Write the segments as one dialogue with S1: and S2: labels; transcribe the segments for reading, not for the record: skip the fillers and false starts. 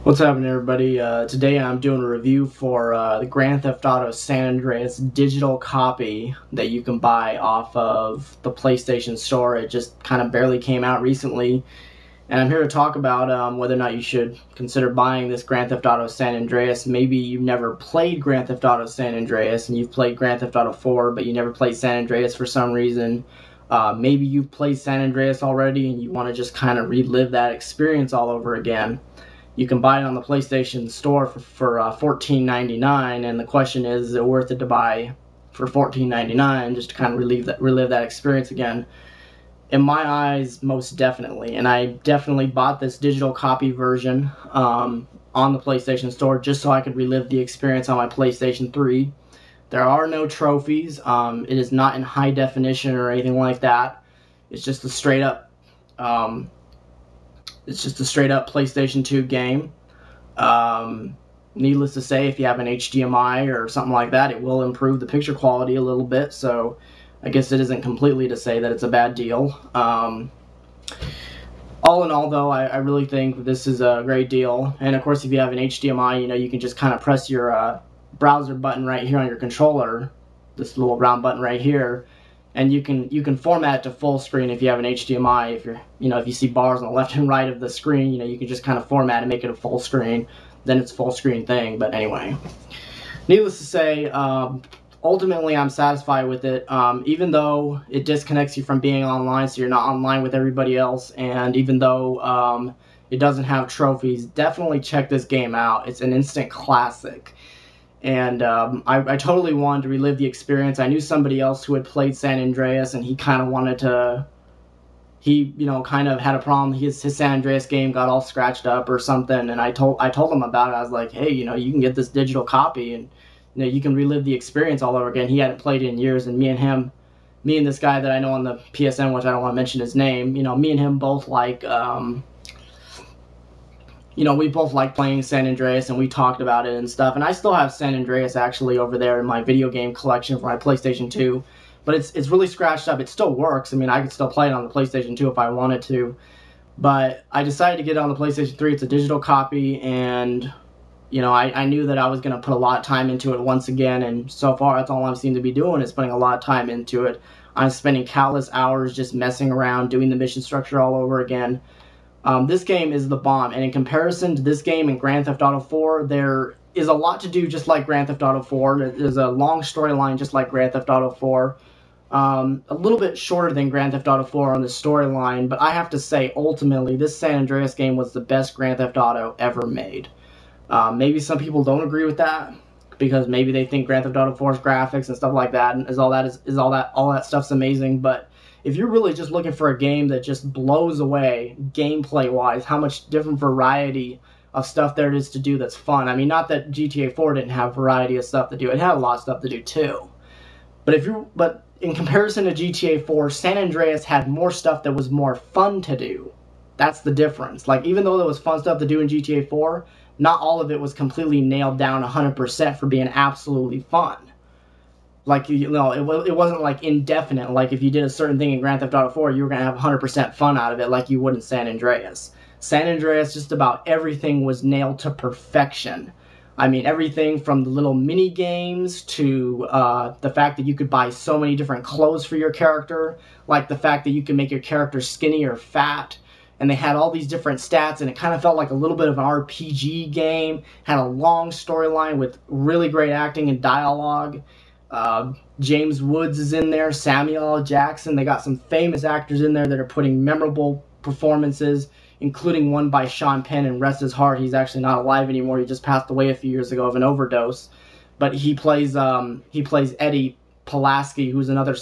S1: What's happening, everybody? Today I'm doing a review for the Grand Theft Auto San Andreas digital copy that you can buy off of the PlayStation Store. It just kind of barely came out recently, and I'm here to talk about whether or not you should consider buying this Grand Theft Auto San Andreas. Maybe you've never played Grand Theft Auto San Andreas, and you've played Grand Theft Auto 4, but you never played San Andreas for some reason. Maybe you've played San Andreas already, and you want to just kind of relive that experience all over again. You can buy it on the PlayStation Store for $14.99, and the question is it worth it to buy for $14.99 just to kind of relive that experience again? In my eyes, most definitely. And I definitely bought this digital copy version on the PlayStation Store just so I could relive the experience on my PlayStation 3. There are no trophies. It is not in high definition or anything like that. It's just a straight up PlayStation 2 game. Needless to say, if you have an HDMI or something like that, it will improve the picture quality a little bit, so I guess it isn't completely to say that it's a bad deal. All in all, though, I really think this is a great deal. And of course, if you have an HDMI, you can just kind of press your browser button right here on your controller, this little round button right here, and you can format it to full screen if you have an HDMI. If if you see bars on the left and right of the screen, you can just kind of format and make it a full screen. Then it's a full screen thing. But anyway, needless to say, ultimately I'm satisfied with it. Even though it disconnects you from being online, so you're not online with everybody else, and even though it doesn't have trophies, definitely check this game out. It's an instant classic. And I totally wanted to relive the experience. I knew somebody else who had played San Andreas, and he kind of wanted to, kind of had a problem. His San Andreas game got all scratched up or something, and I told him about it. I was like, hey, you can get this digital copy, and you can relive the experience all over again. He hadn't played it in years, and me and this guy that I know on the PSN, which I don't want to mention his name, me and him both like, we both like playing San Andreas, and we talked about it and stuff. And I still have San Andreas actually over there in my video game collection for my PlayStation 2. But it's really scratched up. It still works. I mean, I could still play it on the PlayStation 2 if I wanted to. But I decided to get it on the PlayStation 3. It's a digital copy, and I knew that I was going to put a lot of time into it once again. And so far, that's all I seem to be doing is putting a lot of time into it. I'm spending countless hours just messing around, doing the mission structure all over again. This game is the bomb, and in comparison to this game and Grand Theft Auto 4, there is a lot to do just like Grand Theft Auto 4. There's a long storyline just like Grand Theft Auto 4. A little bit shorter than Grand Theft Auto 4 on the storyline, but I have to say, ultimately, this San Andreas game was the best Grand Theft Auto ever made. Maybe some people don't agree with that, because maybe they think Grand Theft Auto 4's graphics and stuff like that, and all that stuff's amazing, but if you're really just looking for a game that just blows away gameplay-wise, how much different variety of stuff there is to do that's fun. I mean, not that GTA 4 didn't have variety of stuff to do. It had a lot of stuff to do too. But in comparison to GTA 4, San Andreas had more stuff that was more fun to do. That's the difference. Like, even though there was fun stuff to do in GTA 4, not all of it was completely nailed down 100% for being absolutely fun. Like, it wasn't like indefinite. Like, if you did a certain thing in Grand Theft Auto 4, you were going to have 100% fun out of it like you would in San Andreas. San Andreas, just about everything was nailed to perfection. I mean, everything from the little mini games to the fact that you could buy so many different clothes for your character, like the fact that you could make your character skinny or fat, and they had all these different stats, and it kind of felt like a little bit of an RPG game, had a long storyline with really great acting and dialogue. James Woods is in there, Samuel L. Jackson. They got some famous actors in there that are putting memorable performances, including one by Sean Penn, and rest his heart, he's actually not alive anymore. He just passed away a few years ago of an overdose. But he plays Eddie Pulaski, who's another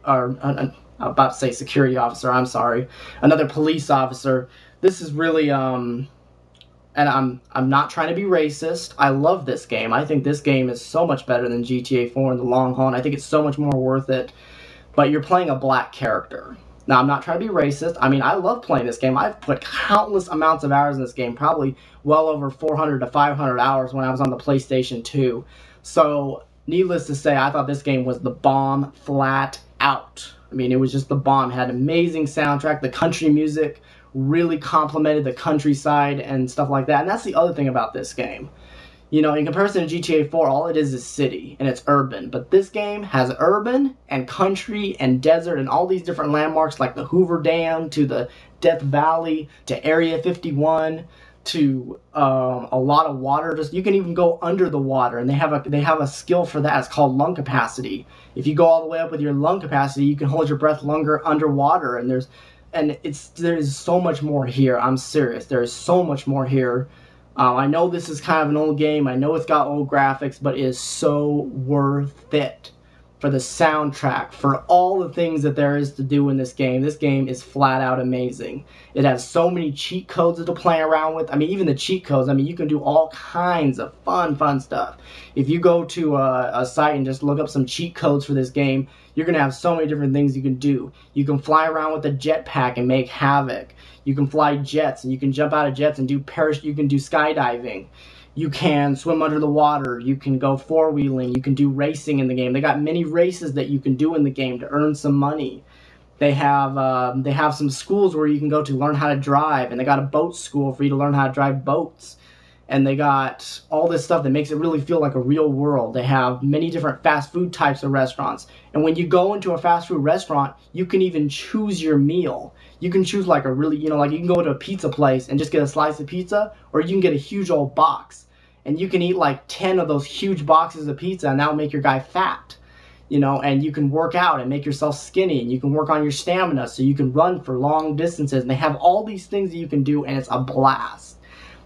S1: I'm about to say security officer, I'm sorry, another police officer. This is really and I'm not trying to be racist. I love this game. I think this game is so much better than GTA 4 in the long haul, and I think it's so much more worth it. But you're playing a black character. Now, I'm not trying to be racist. I mean, I love playing this game. I've put countless amounts of hours in this game, probably well over 400 to 500 hours when I was on the PlayStation 2. So, needless to say, I thought this game was the bomb flat out. I mean, it was just the bomb. It had amazing soundtrack. The country music really complemented the countryside and stuff like that. And that's the other thing about this game. You know, in comparison to GTA 4, all it is city, and it's urban. But this game has urban and country and desert and all these different landmarks like the Hoover Dam to the Death Valley to Area 51 to a lot of water. Just you can even go under the water, and they have a skill for that. It's called lung capacity. If you go all the way up with your lung capacity, you can hold your breath longer underwater. And there's so much more here. I'm serious. There is so much more here. I know this is kind of an old game. I know it's got old graphics, but it is so worth it for the soundtrack, for all the things that there is to do in this game. This game is flat out amazing. It has so many cheat codes to play around with. I mean, even the cheat codes, I mean, you can do all kinds of fun stuff. If you go to a site and just look up some cheat codes for this game, you're going to have so many different things you can do. You can fly around with a jetpack and make havoc. You can fly jets, and you can jump out of jets and do you can do skydiving. You can swim under the water. You can go four-wheeling. You can do racing in the game. They got many races that you can do in the game to earn some money. They have some schools where you can go to learn how to drive, and they got a boat school for you to learn how to drive boats. And they got all this stuff that makes it really feel like a real world. They have many different fast food types of restaurants. And when you go into a fast food restaurant, you can even choose your meal. You can choose like a really, you know, like you can go to a pizza place and just get a slice of pizza, or you can get a huge old box. And you can eat like 10 of those huge boxes of pizza, and that'll make your guy fat. You know, and you can work out and make yourself skinny, and you can work on your stamina so you can run for long distances. And they have all these things that you can do, and it's a blast.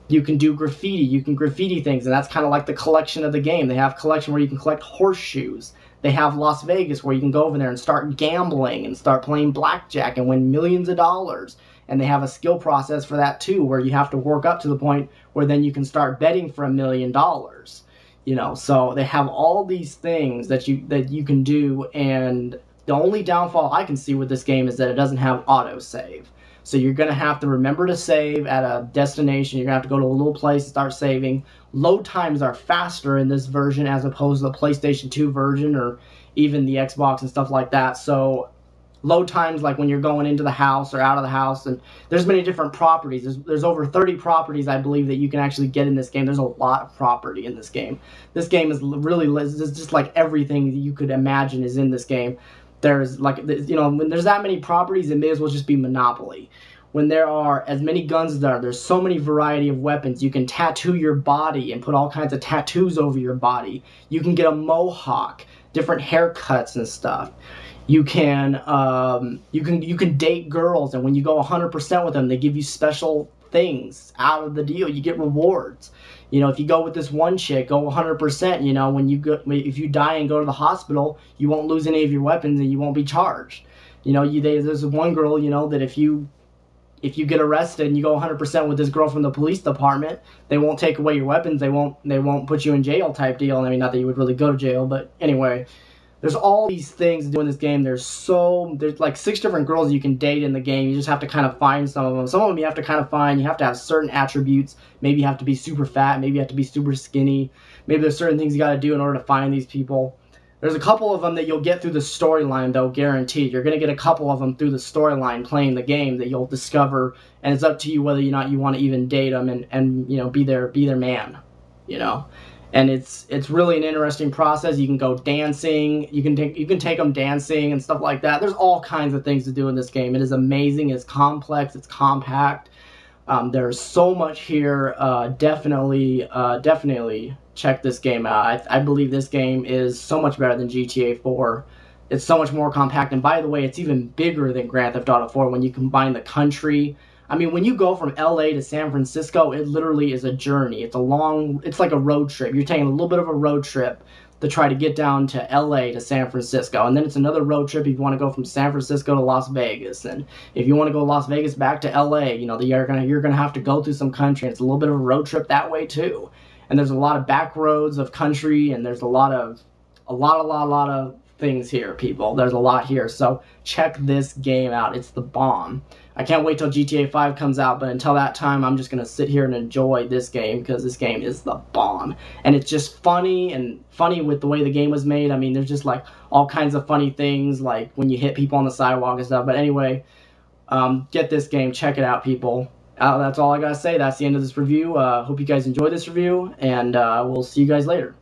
S1: You can do graffiti. You can graffiti things, and that's kind of like the collection of the game. They have a collection where you can collect horseshoes. They have Las Vegas where you can go over there and start gambling and start playing blackjack and win millions of dollars. And they have a skill process for that too, where you have to work up to the point where then you can start betting for $1 million. You know, so they have all these things that you can do, and the only downfall I can see with this game is that it doesn't have autosave. So you're going to have to remember to save at a destination. You're going to have to go to a little place and start saving. Load times are faster in this version as opposed to the PlayStation 2 version or even the Xbox and stuff like that. So load times, like when you're going into the house or out of the house, and there's many different properties. There's over 30 properties, I believe, that you can actually get in this game. There's a lot of property in this game. This game is really just like everything that you could imagine is in this game. There's like, you know, when there's that many properties, it may as well just be Monopoly. When there are as many guns as there's so many variety of weapons. You can tattoo your body and put all kinds of tattoos over your body. You can get a mohawk, different haircuts and stuff. You can date girls, and when you go 100% with them, they give you special things out of the deal. You get rewards. You know, if you go with this one chick, go 100%. You know, if you die and go to the hospital, you won't lose any of your weapons and you won't be charged. You know, there's one girl, you know, that if you get arrested and you go 100% with this girl from the police department, they won't take away your weapons. They won't put you in jail type deal. I mean, not that you would really go to jail, but anyway. There's all these things to do in this game. There's like 6 different girls you can date in the game. You just have to kind of find some of them. Some of them you have to kind of find. You have to have certain attributes. Maybe you have to be super fat. Maybe you have to be super skinny. Maybe there's certain things you got to do in order to find these people. There's a couple of them that you'll get through the storyline, though, guaranteed. You're going to get a couple of them through the storyline playing the game that you'll discover, and it's up to you whether or not you want to even date them and you know, be their man, you know. And it's really an interesting process. You can go dancing. You can take them dancing and stuff like that. There's all kinds of things to do in this game. It is amazing. It's complex. It's compact. There's so much here. Definitely check this game out. I believe this game is so much better than GTA 4. It's so much more compact. And by the way, it's even bigger than Grand Theft Auto 4 when you combine the country. I mean, when you go from LA to San Francisco, it literally is a journey. It's like a road trip. You're taking a little bit of a road trip to try to get down to LA to San Francisco. And then it's another road trip if you want to go from San Francisco to Las Vegas. And if you want to go Las Vegas back to LA, you know, you're gonna have to go through some country. It's a little bit of a road trip that way too. And there's a lot of back roads of country, and there's a lot of things here, people. There's a lot here. So check this game out. It's the bomb. I can't wait till GTA 5 comes out, but until that time, I'm just going to sit here and enjoy this game because this game is the bomb. And it's just funny with the way the game was made. I mean, there's just like all kinds of funny things, like when you hit people on the sidewalk and stuff. But anyway, Get this game. Check it out, people. That's all I gotta say. That's the end of this review. Hope you guys enjoyed this review, and we'll see you guys later.